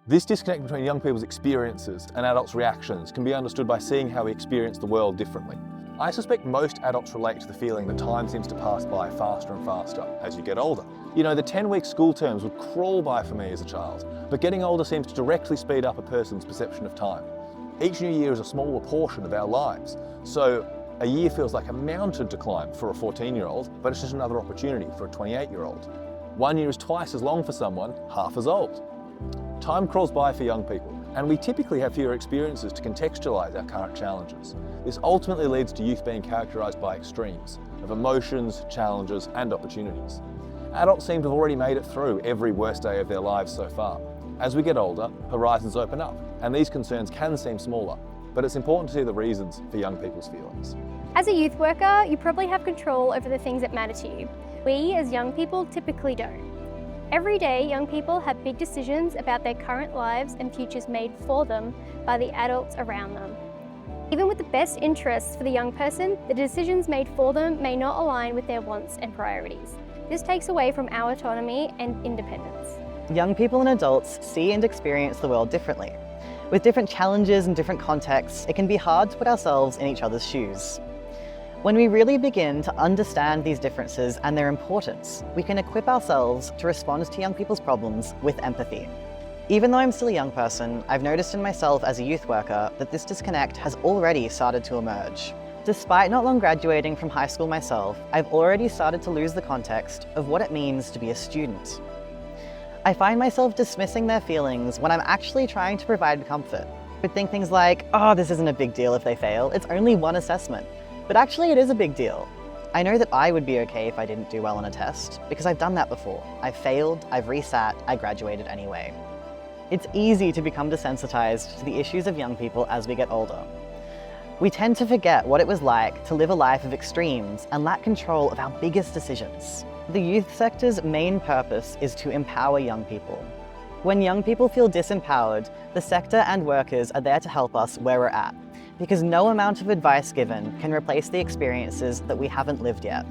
This disconnect between young people's experiences and adults' reactions can be understood by seeing how we experience the world differently. I suspect most adults relate to the feeling that time seems to pass by faster and faster as you get older. You know, the 10-week school terms would crawl by for me as a child, but getting older seems to directly speed up a person's perception of time. Each new year is a smaller portion of our lives, so a year feels like a mountain to climb for a 14-year-old, but it's just another opportunity for a 28-year-old. 1 year is twice as long for someone half as old. Time crawls by for young people, and we typically have fewer experiences to contextualise our current challenges. This ultimately leads to youth being characterised by extremes of emotions, challenges and opportunities. Adults seem to have already made it through every worst day of their lives so far. As we get older, horizons open up, and these concerns can seem smaller, but it's important to see the reasons for young people's feelings. As a youth worker, you probably have control over the things that matter to you. We, as young people, typically don't. Every day, young people have big decisions about their current lives and futures made for them by the adults around them. Even with the best interests for the young person, the decisions made for them may not align with their wants and priorities. This takes away from our autonomy and independence. Young people and adults see and experience the world differently. With different challenges and different contexts, it can be hard to put ourselves in each other's shoes. When we really begin to understand these differences and their importance, we can equip ourselves to respond to young people's problems with empathy. Even though I'm still a young person, I've noticed in myself as a youth worker that this disconnect has already started to emerge. Despite not long graduating from high school myself, I've already started to lose the context of what it means to be a student. I find myself dismissing their feelings when I'm actually trying to provide comfort. I would think things like, oh, this isn't a big deal if they fail, it's only one assessment. But actually it is a big deal. I know that I would be okay if I didn't do well on a test, because I've done that before. I've failed, I've resat, I graduated anyway. It's easy to become desensitized to the issues of young people as we get older. We tend to forget what it was like to live a life of extremes and lack control of our biggest decisions. The youth sector's main purpose is to empower young people. When young people feel disempowered, the sector and workers are there to help us where we're at, because no amount of advice given can replace the experiences that we haven't lived yet.